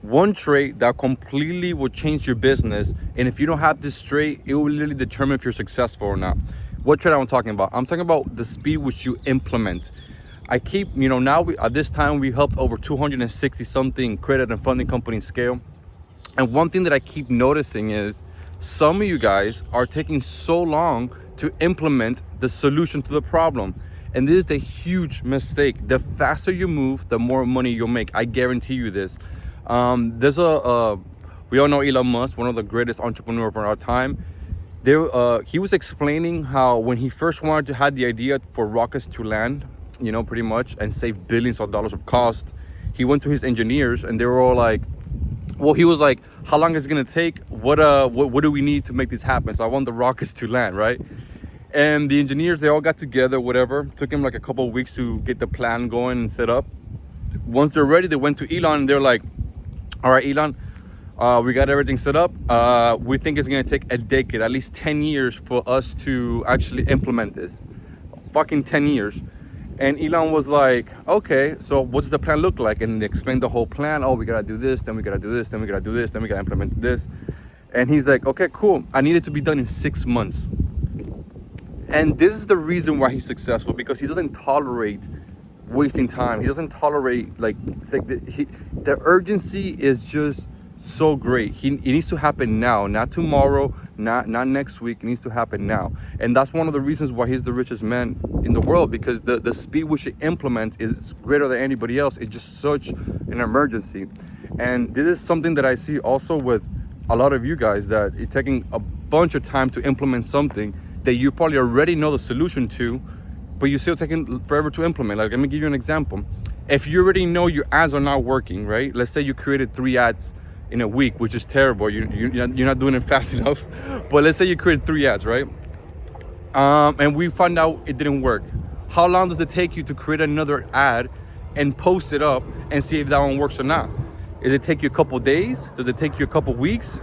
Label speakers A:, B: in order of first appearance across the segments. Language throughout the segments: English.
A: one trait that completely will change your business. And if you don't have this trait, it will really determine if you're successful or not. What trait I'm talking about? I'm talking about the speed which you implement. I keep, now at this time we helped over 260 something credit and funding companies scale. And one thing that I keep noticing is some of you guys are taking so long to implement the solution to the problem. And this is a huge mistake. The faster you move, the more money you'll make. I guarantee you this. There's we all know Elon Musk, one of the greatest entrepreneurs of our time. He was explaining how when he first wanted to have the idea for rockets to land, pretty much, and save billions of dollars of cost, he went to his engineers and they were all like, well, he was like, how long is it gonna take? What do we need to make this happen? So I want the rockets to land, right? And the engineers, they all got together, whatever. Took him like a couple of weeks to get the plan going and set up. Once they're ready, they went to Elon and they're like, all right, Elon, we got everything set up. We think it's gonna take a decade, at least 10 years for us to actually implement this. Fucking 10 years. And Elon was like, okay, so what does the plan look like? And they explained the whole plan. Oh, we gotta do this, then we gotta do this, then we gotta do this, then we gotta implement this. And he's like, okay, cool. I need it to be done in 6 months. And this is the reason why he's successful, because he doesn't tolerate wasting time. He doesn't tolerate, it's like the urgency is just so great. It needs to happen now, not tomorrow, not next week. It needs to happen now. And that's one of the reasons why he's the richest man in the world, because the speed which he implements is greater than anybody else. It's just such an emergency. And this is something that I see also with a lot of you guys, that it's taking a bunch of time to implement something that you probably already know the solution to, but you're still taking forever to implement. Like, let me give you an example. If you already know your ads are not working, right? Let's say you created 3 ads in a week, which is terrible. You're not doing it fast enough. But let's say you created 3 ads, right? And we found out it didn't work. How long does it take you to create another ad and post it up and see if that one works or not? Does it take you a couple days? Does it take you a couple weeks?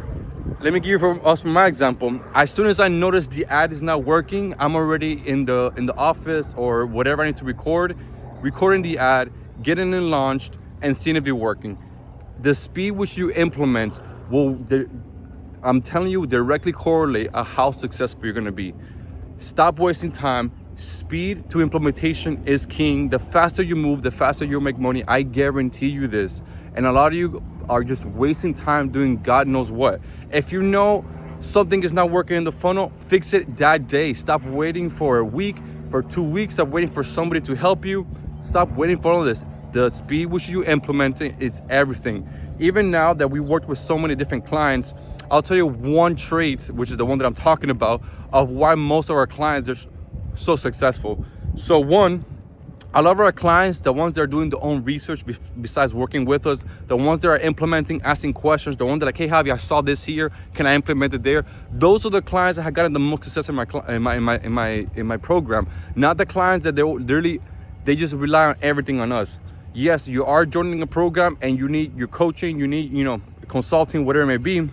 A: Let me give you from my example. As soon as I notice the ad is not working, I'm already in the office or whatever I need to recording the ad, getting it launched, and seeing if it's working. The speed which you implement will, I'm telling you, directly correlate on how successful you're gonna be. Stop wasting time. Speed to implementation is king. The faster you move, the faster you'll make money. I guarantee you this. And a lot of you are just wasting time doing God knows what. If you know something is not working in the funnel, fix it that day. Stop waiting for a week, for 2 weeks. Stop waiting for somebody to help you. Stop waiting for all of this. The speed which you implement it is everything. Even now that we worked with so many different clients, I'll tell you one trait, which is the one that I'm talking about, of why most of our clients are so successful. So one, I love our clients, the ones that are doing their own research besides working with us, the ones that are implementing, asking questions, the ones that are like, hey Javi, I saw this here, can I implement it there? Those are the clients that have gotten the most success in my program. Not the clients that they just rely on everything on us. Yes, you are joining a program and you need your coaching, you need, consulting, whatever it may be.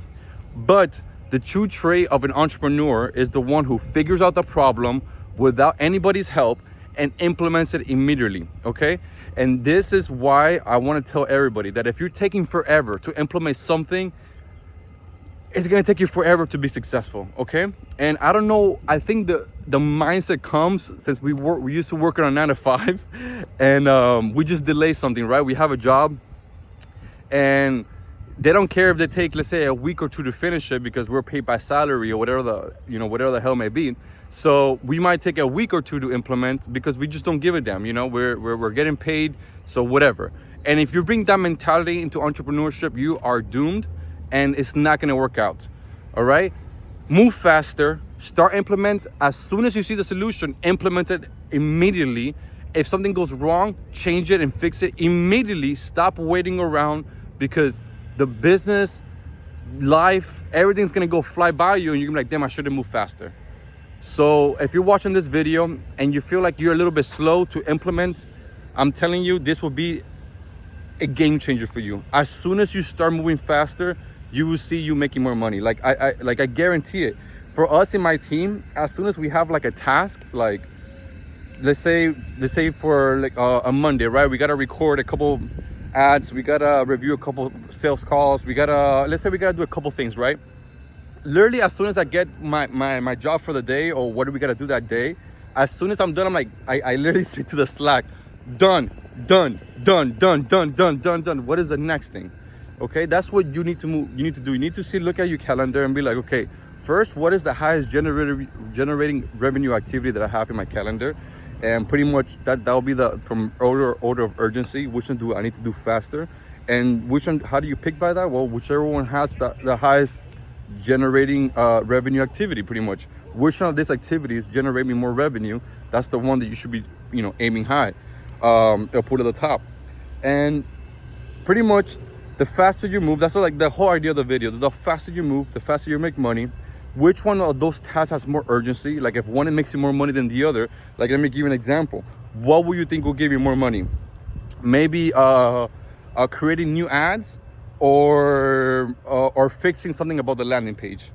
A: But the true trait of an entrepreneur is the one who figures out the problem without anybody's help and implements it immediately, okay? And this is why I want to tell everybody that if you're taking forever to implement something, it's gonna take you forever to be successful, okay? And I don't know, I think the mindset comes since we used to work on a 9 to 5 and we just delay something, right? We have a job and they don't care if they take, let's say, a week or 2 to finish it because we're paid by salary or whatever the hell may be. So we might take a week or 2 to implement because we just don't give a damn, we're getting paid, so whatever. And if you bring that mentality into entrepreneurship, you are doomed and it's not gonna work out, all right? Move faster, start implement. As soon as you see the solution, implement it immediately. If something goes wrong, change it and fix it immediately. Stop waiting around because the business, life, everything's gonna go fly by you and you're gonna be like, damn, I should have moved faster. So if you're watching this video and you feel like you're a little bit slow to implement, I'm telling you, this will be a game changer for you. As soon as you start moving faster, you will see you making more money. Like I guarantee it. For us in my team, as soon as we have like a task, like let's say for like a Monday, right? We gotta record a couple ads, we gotta review a couple sales calls, let's say we gotta do a couple things, right? Literally, as soon as I get my job for the day, or what do we gotta do that day, as soon as I'm done, I'm like, I literally say to the Slack, done, done, done, done, done, done, done, done. What is the next thing? Okay, that's what you need to do. You need to look at your calendar and be like, okay, first, what is the highest generating revenue activity that I have in my calendar? And pretty much that'll be the from order of urgency. Which one do I need to do faster? And which one? How do you pick by that? Well, whichever one has the highest generating revenue activity, pretty much. Which one of these activities generate me more revenue? That's the one that you should be, aiming high, or put at the top. And pretty much, the faster you move, that's like the whole idea of the video. The faster you move, the faster you make money. Which one of those tasks has more urgency? Like if one makes you more money than the other, like let me give you an example. What will you think will give you more money? Maybe creating new ads, or fixing something about the landing page.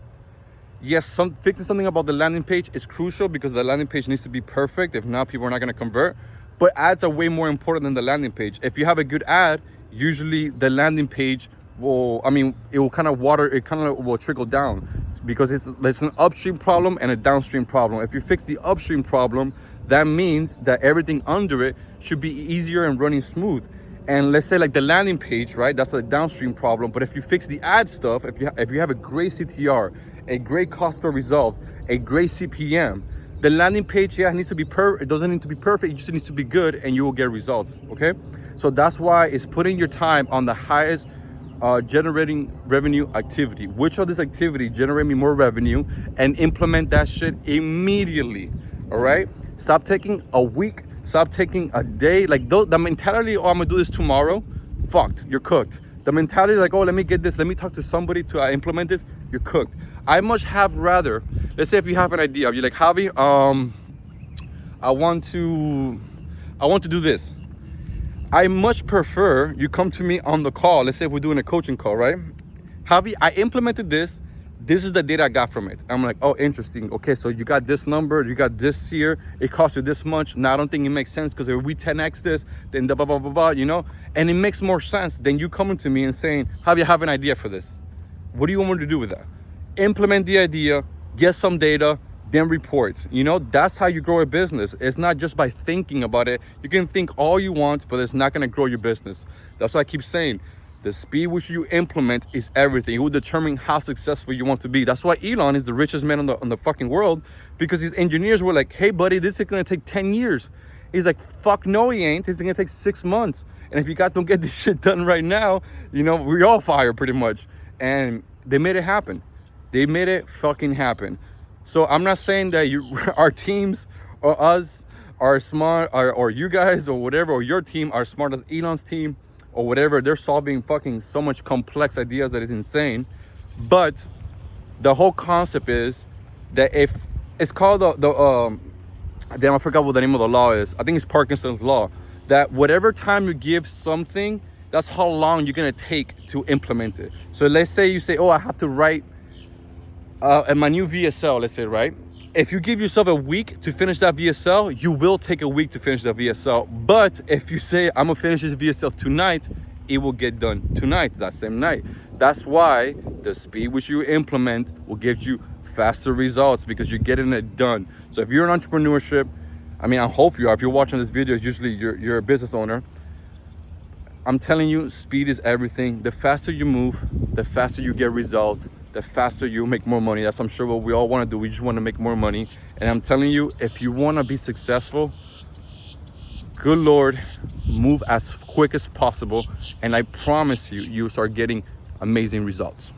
A: Yes, fixing something about the landing page is crucial because the landing page needs to be perfect. If not, people are not going to convert. But ads are way more important than the landing page. If you have a good ad, usually the landing page it will kind of trickle down, because there's an upstream problem and a downstream problem. If you fix the upstream problem, that means that everything under it should be easier and running smooth. And let's say like the landing page, right? That's a downstream problem. But if you fix the ad stuff, if you have a great CTR, a great cost per result, a great CPM, the landing page, needs to be it doesn't need to be perfect. It just needs to be good, and you will get results. Okay, so that's why it's putting your time on the highest generating revenue activity. Which of this activity generate me more revenue, and implement that shit immediately. All right, stop taking a week, stop taking a day. Like the mentality, oh, I'm gonna do this tomorrow, fucked, you're cooked. The mentality like, oh, let me get this, let me talk to somebody to implement this, you're cooked. I much have rather, let's say if you have an idea, you're like, Javi, I want to do this. I much prefer you come to me on the call. Let's say if we're doing a coaching call, right? Javi, I implemented this. This is the data I got from it. I'm like, oh, interesting. Okay, so you got this number, you got this here. It cost you this much. Now I don't think it makes sense, because if we 10x this, then blah, blah, blah, blah, And it makes more sense than you coming to me and saying, Javi, I have an idea for this. What do you want me to do with that? Implement the idea, get some data, then report. That's how you grow a business. It's not just by thinking about it. You can think all you want, but it's not going to grow your business. That's why I keep saying, the speed which you implement is everything. It will determine how successful you want to be. That's why Elon is the richest man on the fucking world, because his engineers were like, hey buddy, this is going to take 10 years. He's like, fuck no, he ain't. It's going to take 6 months. And if you guys don't get this shit done right now, we all fire pretty much. And they made it happen. They made it fucking happen. So I'm not saying that our teams or us are smart, or you guys or whatever, or your team are smart as Elon's team or whatever. They're solving fucking so much complex ideas that is insane. But the whole concept is that if it's called damn, I forgot what the name of the law is. I think it's Parkinson's law. That whatever time you give something, that's how long you're gonna take to implement it. So let's say you say, oh, I have to write my new VSL, let's say, right? If you give yourself a week to finish that VSL, you will take a week to finish that VSL. But if you say, I'm gonna finish this VSL tonight, it will get done tonight, that same night. That's why the speed which you implement will give you faster results, because you're getting it done. So if you're in entrepreneurship, I hope you are. If you're watching this video, usually you're a business owner. I'm telling you, speed is everything. The faster you move, the faster you get results, the faster you make more money. That's, I'm sure, what we all want to do. We just want to make more money. And I'm telling you, if you want to be successful, good Lord, move as quick as possible. And I promise you, you'll start getting amazing results.